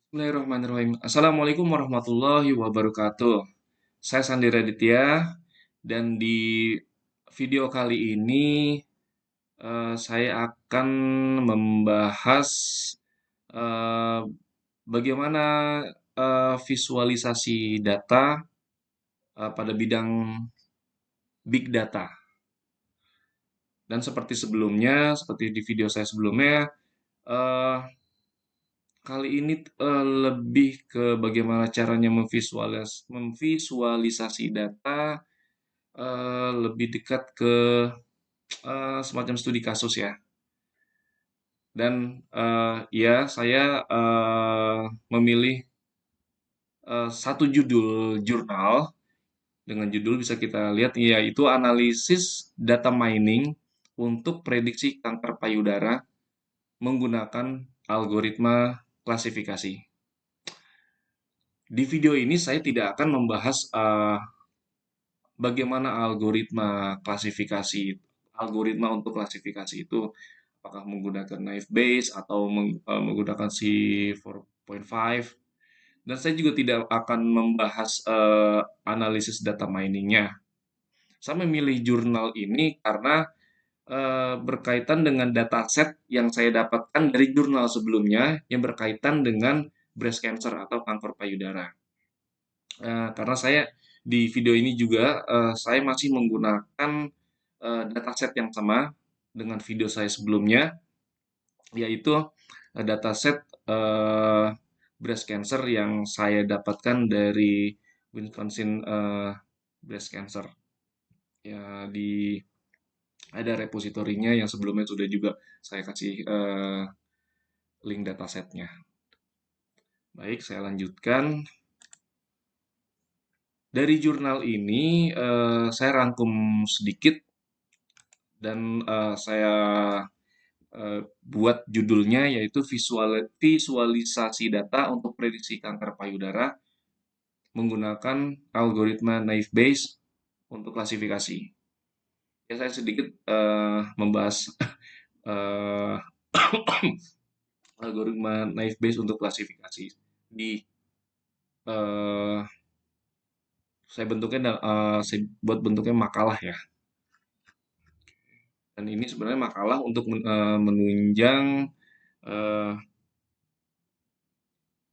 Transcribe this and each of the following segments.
Bismillahirrahmanirrahim. Assalamualaikum warahmatullahi wabarakatuh. Saya Sandi Raditya dan di video kali ini saya akan membahas eh, bagaimana visualisasi data pada bidang big data. Dan seperti sebelumnya, seperti di video saya sebelumnya, eh, kali ini lebih ke bagaimana caranya memvisualisasi data lebih dekat ke semacam studi kasus ya. Dan ya saya memilih satu judul jurnal dengan judul bisa kita lihat yaitu analisis data mining untuk prediksi kanker payudara menggunakan algoritma klasifikasi. Di video ini saya tidak akan membahas bagaimana algoritma untuk klasifikasi itu apakah menggunakan naive Bayes atau menggunakan C4.5, dan saya juga tidak akan membahas analisis data miningnya. Saya memilih jurnal ini karena berkaitan dengan dataset yang saya dapatkan dari jurnal sebelumnya yang berkaitan dengan breast cancer atau kanker payudara. Karena saya di video ini juga saya masih menggunakan dataset yang sama dengan video saya sebelumnya, yaitu dataset breast cancer yang saya dapatkan dari Wisconsin Breast Cancer. Ya, ada repositorinya yang sebelumnya sudah juga saya kasih link datasetnya. Baik, saya lanjutkan. Dari jurnal ini saya rangkum sedikit dan saya buat judulnya yaitu visualisasi data untuk prediksi kanker payudara menggunakan algoritma naive Bayes untuk klasifikasi. Ya, saya sedikit membahas eh, algoritma naive Bayes untuk klasifikasi di eh, saya buat bentuknya makalah ya. Dan ini sebenarnya makalah untuk menunjang eh,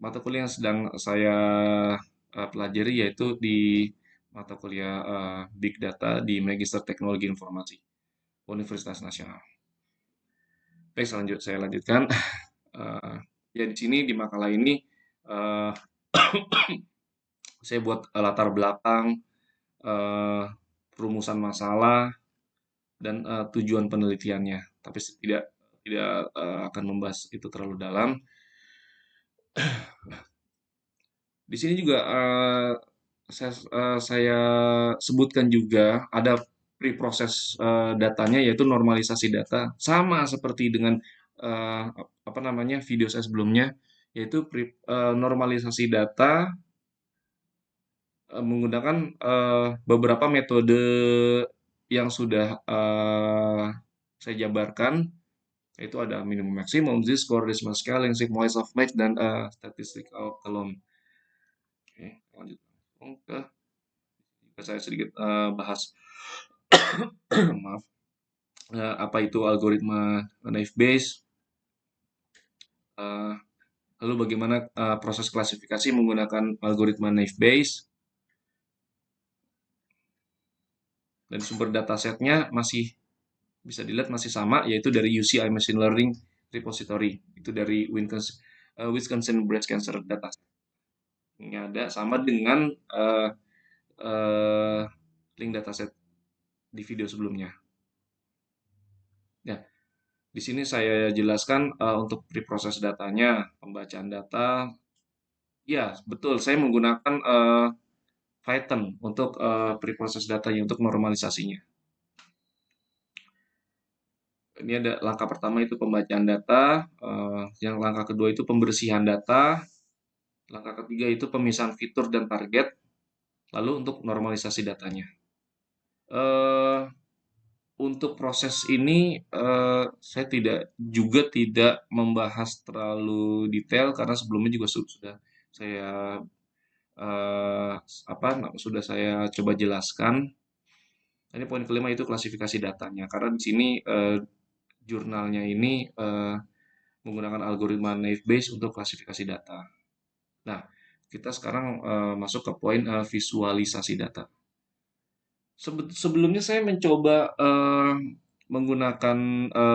mata kuliah yang sedang saya pelajari, yaitu di mata kuliah Big Data di Magister Teknologi Informasi Universitas Nasional. Baik, saya lanjutkan. Ya, di sini di makalah ini eh, saya buat latar belakang, eh, perumusan masalah, dan tujuan penelitiannya. Tapi tidak tidak akan membahas itu terlalu dalam. Di sini juga saya sebutkan juga ada preproses datanya, yaitu normalisasi data, sama seperti dengan eh, apa namanya video saya sebelumnya, yaitu normalisasi data menggunakan beberapa metode yang sudah saya jabarkan, yaitu ada minimum maksimum, z-score, decimal scaling, sigmoid softmax, dan statistical column. Oke, lanjut langsung ke saya sedikit bahas maaf, apa itu algoritma naive Bayes, eh, lalu bagaimana proses klasifikasi menggunakan algoritma naive Bayes, dan sumber datasetnya masih bisa dilihat masih sama, yaitu dari UCI Machine Learning Repository, itu dari Wisconsin Breast Cancer Data. Ini ada sama dengan uh, link dataset di video sebelumnya. Ya, di sini saya jelaskan untuk preproses datanya, pembacaan data. Ya, betul. Saya menggunakan Python untuk preproses datanya, untuk normalisasinya. Ini ada langkah pertama itu pembacaan data, yang langkah kedua itu pembersihan data, langkah ketiga itu pemisahan fitur dan target, lalu untuk normalisasi datanya. Eh, untuk proses ini saya tidak membahas terlalu detail karena sebelumnya juga sudah saya eh, sudah saya coba jelaskan. Ini poin kelima itu klasifikasi datanya karena di sini jurnalnya ini menggunakan algoritma Naive Bayes untuk klasifikasi data. Nah, kita sekarang masuk ke poin visualisasi data. Sebelumnya saya mencoba menggunakan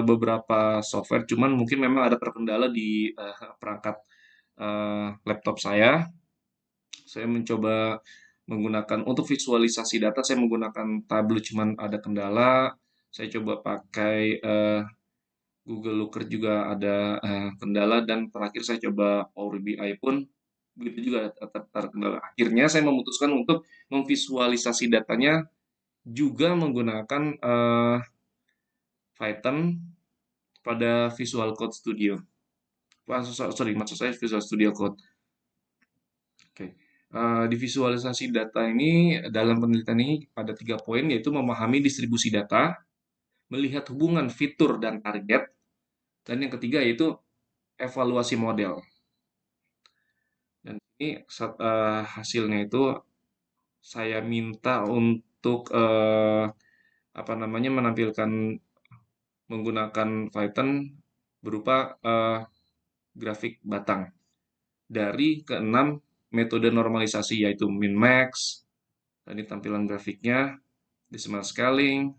beberapa software, cuman mungkin memang ada terkendala di perangkat laptop saya. Saya mencoba menggunakan untuk visualisasi data, saya menggunakan Tableau, cuman ada kendala. Saya coba pakai Google Looker juga ada kendala, dan terakhir saya coba Power BI pun begitu juga terkendala. Akhirnya saya memutuskan untuk memvisualisasi datanya juga menggunakan Python pada Visual Code Studio. Sorry, maksud saya Visual Studio Code. Oke. Di visualisasi data ini, dalam penelitian ini ada 3 poin, yaitu memahami distribusi data, melihat hubungan fitur dan target, dan yang ketiga yaitu evaluasi model. Dan ini hasilnya itu saya minta untuk menampilkan menggunakan Python berupa grafik batang dari keenam metode normalisasi, yaitu min max, tadi tampilan grafiknya, decimal scaling,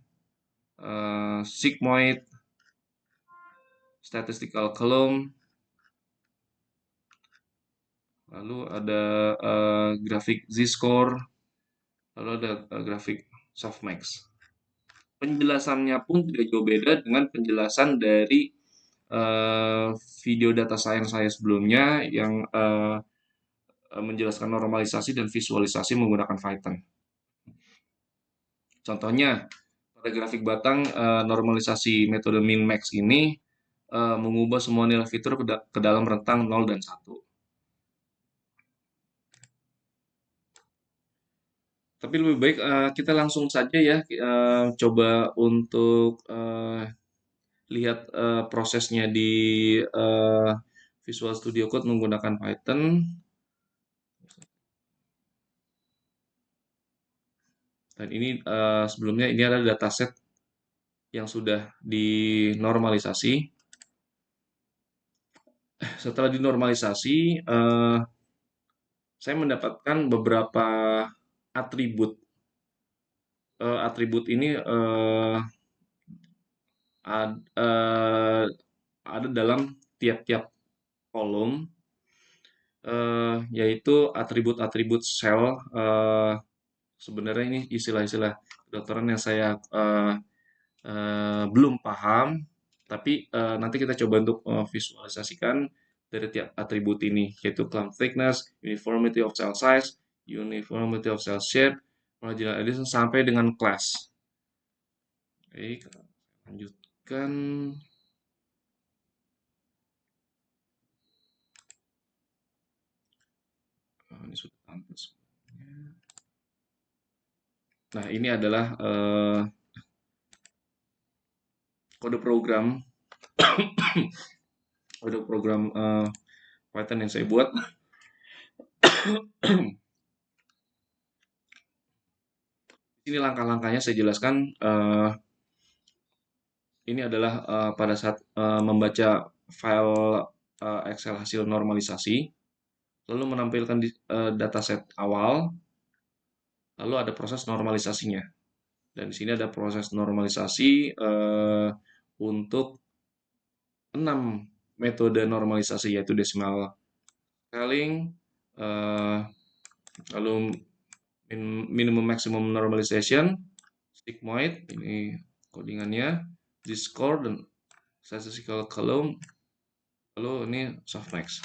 sigmoid, statistical column, lalu ada grafik z-score, lalu ada grafik softmax. Penjelasannya pun tidak jauh beda dengan penjelasan dari video data science saya sebelumnya yang menjelaskan normalisasi dan visualisasi menggunakan Python. Contohnya, pada grafik batang, normalisasi metode min-max ini mengubah semua nilai fitur ke dalam rentang 0 dan 1. Tapi lebih baik kita langsung saja ya, coba untuk lihat prosesnya di uh, Visual Studio Code menggunakan Python. Dan ini sebelumnya ini adalah dataset yang sudah dinormalisasi. Setelah dinormalisasi, saya mendapatkan beberapa atribut. Atribut ini ada dalam tiap-tiap kolom, yaitu atribut-atribut sel. Sebenarnya ini istilah-istilah kedokteran yang saya belum paham, tapi nanti kita coba untuk visualisasikan dari tiap atribut ini, yaitu clump thickness, uniformity of cell size, uniformity of cell shape, marginal addition, sampai dengan class. Oke, kita lanjutkan. Ini sudah tampil semuanya. Nah, ini adalah kode program Python yang saya buat. Ini langkah-langkahnya saya jelaskan. Ini adalah pada saat membaca file Excel hasil normalisasi, lalu menampilkan dataset awal, lalu ada proses normalisasinya. Dan di sini ada proses normalisasi untuk 6 metode normalisasi, yaitu decimal scaling, lalu minimum maximum normalization, sigmoid, ini codingannya, z-score, dan statistical column, lalu ini softmax.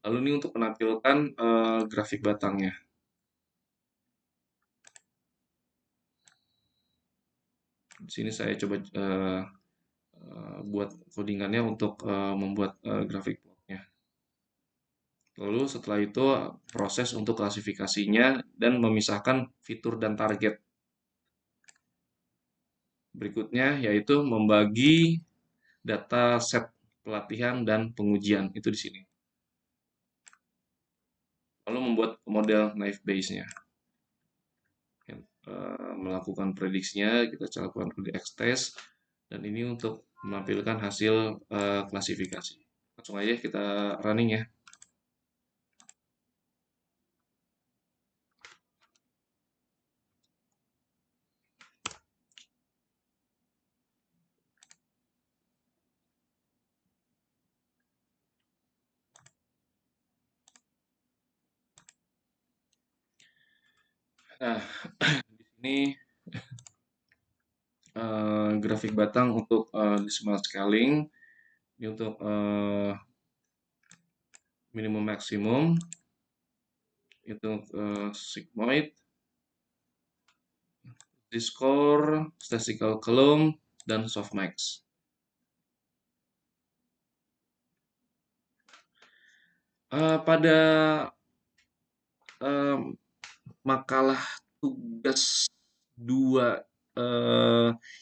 Lalu ini untuk menampilkan grafik batangnya. Di sini saya coba buat codingannya untuk membuat grafik plotnya. Lalu setelah itu proses untuk klasifikasinya dan memisahkan fitur dan target. Berikutnya yaitu membagi data set pelatihan dan pengujian itu di sini. Lalu membuat model naive Bayes-nya. Melakukan prediksinya, kita lakukan X-test, dan ini untuk menampilkan hasil klasifikasi. Langsung aja kita running ya. Nah, di sini grafik batang untuk decimal scaling, ini untuk minimum maksimum, itu sigmoid, z-score, statistical column, dan softmax. Pada makalah tugas 2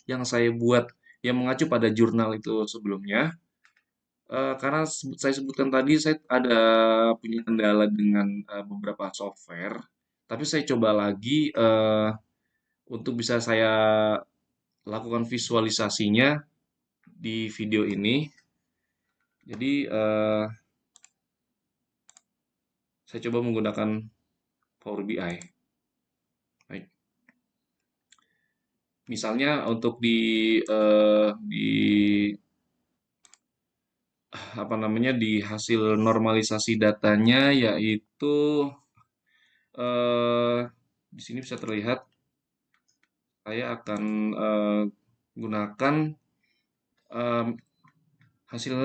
yang saya buat yang mengacu pada jurnal itu sebelumnya, karena saya sebutkan tadi saya ada punya kendala dengan beberapa software, tapi saya coba lagi untuk bisa saya lakukan visualisasinya di video ini. Jadi saya coba menggunakan Power BI. Baik. Misalnya untuk di apa namanya di hasil normalisasi datanya yaitu eh, di sini bisa terlihat saya akan gunakan eh, hasil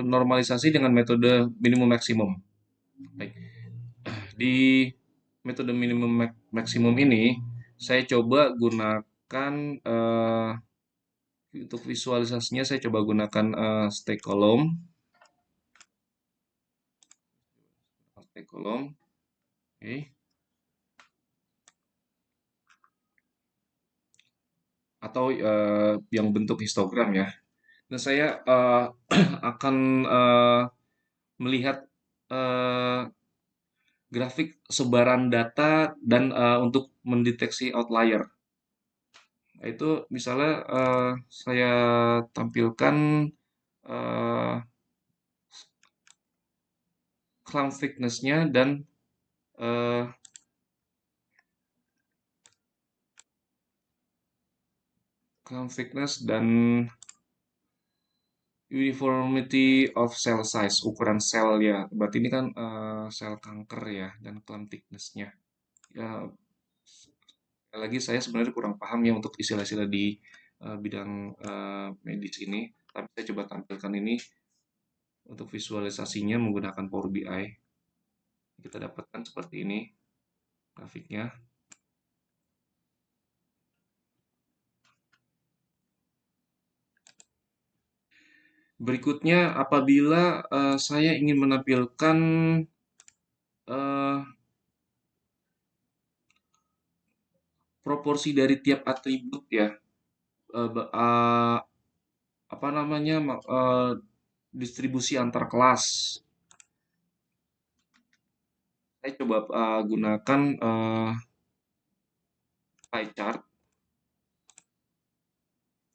normalisasi dengan metode minimum maksimum. Baik. Di metode minimum maksimum ini saya coba gunakan untuk visualisasinya saya coba gunakan stack column, oke. Atau yang bentuk histogram ya. Dan saya akan melihat eh, grafik sebaran data dan untuk mendeteksi outlier. Itu misalnya saya tampilkan eh, cloud thickness-nya dan eh, cloud thickness dan uniformity of cell size, ukuran sel ya. Berarti ini kan sel kanker ya, dan clamp thickness-nya. Ya, sekali lagi saya sebenarnya kurang paham ya untuk istilah-istilah di bidang medis ini. Tapi saya coba tampilkan ini untuk visualisasinya menggunakan Power BI. Kita dapatkan seperti ini grafiknya. Berikutnya, apabila saya ingin menampilkan eh, proporsi dari tiap atribut ya, apa namanya, distribusi antar kelas. Saya coba gunakan pie chart.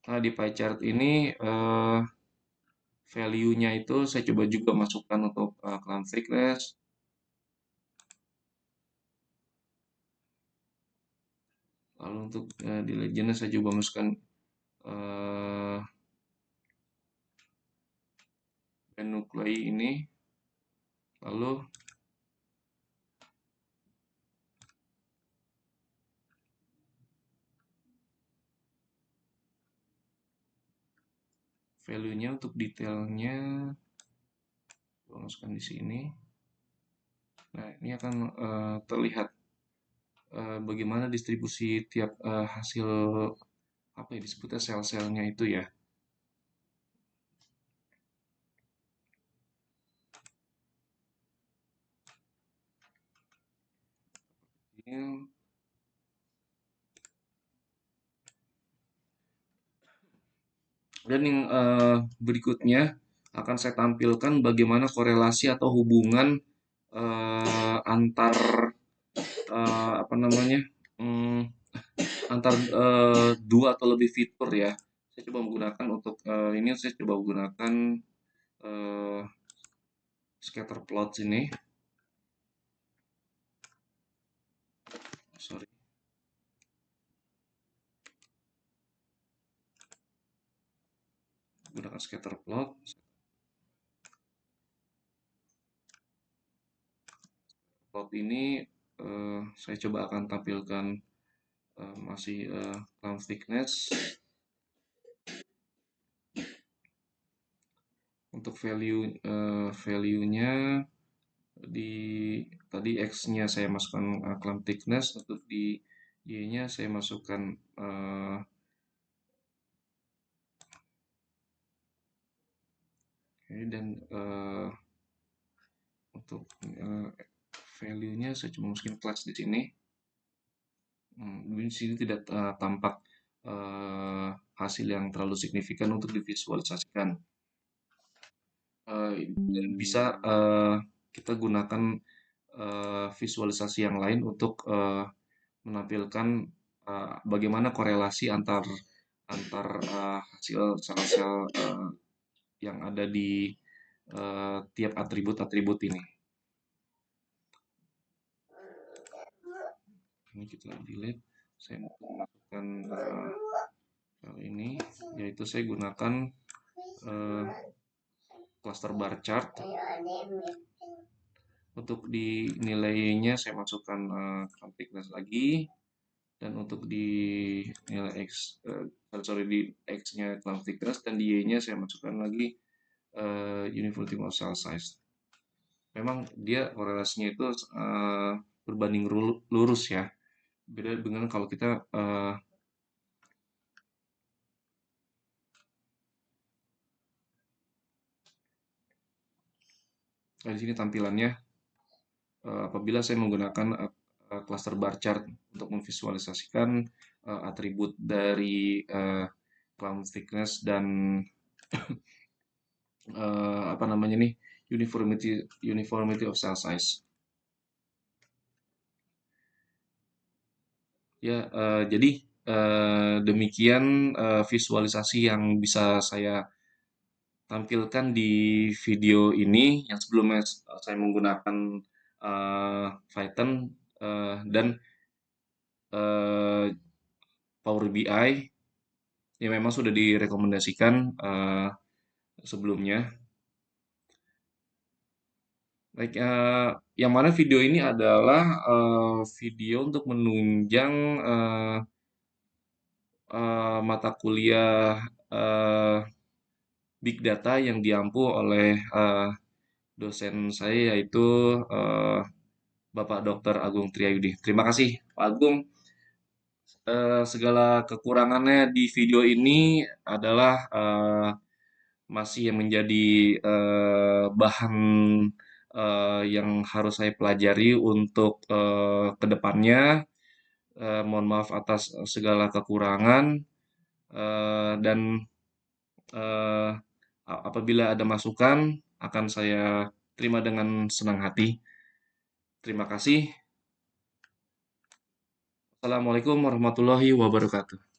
Nah, di pie chart ini value-nya itu saya coba juga masukkan untuk clamp thickness. Lalu untuk di legend saya coba masukkan uh, nuclei ini. Lalu value-nya untuk detailnya saya masukkan di sini. Nah, ini akan terlihat bagaimana distribusi tiap hasil apa ya disebutnya sel-selnya itu ya. Ini Dan yang berikutnya akan saya tampilkan bagaimana korelasi atau hubungan antar apa namanya mm, antar dua atau lebih fitur ya. Saya coba menggunakan untuk ini saya coba menggunakan eh, scatter plot ini. Sorry, gunakan scatter plot. Plot ini saya coba akan tampilkan masih clamp thickness. Untuk value-nya di tadi X-nya saya masukkan clamp thickness, untuk di Y-nya saya masukkan dan untuk value-nya saya cuma masukin class di sini. Di sini tidak tampak hasil yang terlalu signifikan untuk divisualisasikan. Dan bisa kita gunakan visualisasi yang lain untuk menampilkan bagaimana korelasi antar antar hasil sel-sel yang ada di tiap atribut-atribut ini. Ini kita delete. Saya menggunakan file ini, yaitu saya gunakan cluster bar chart. Untuk di nilainya saya masukkan thickness lagi, dan untuk di nilai X, di X-nya clamp thickness, dan di Y-nya saya masukkan lagi uniformity of cell size. Memang dia korelasinya itu berbanding lurus ya. Beda dengan kalau kita di sini tampilannya apabila saya menggunakan cluster bar chart untuk memvisualisasikan atribut dari clamp thickness dan apa namanya nih, uniformity of cell size. Ya, jadi demikian visualisasi yang bisa saya tampilkan di video ini. Yang sebelumnya saya menggunakan Python dan Power BI yang memang sudah direkomendasikan sebelumnya. Baik, yang mana video ini adalah video untuk menunjang mata kuliah Big Data yang diampu oleh dosen saya, yaitu Bapak Dr. Agung Triyayudi. Terima kasih, Pak Agung. Segala kekurangannya di video ini adalah masih yang menjadi bahan yang harus saya pelajari untuk kedepannya. Mohon maaf atas segala kekurangan, dan eh, apabila ada masukan akan saya terima dengan senang hati. Terima kasih. Assalamualaikum warahmatullahi wabarakatuh.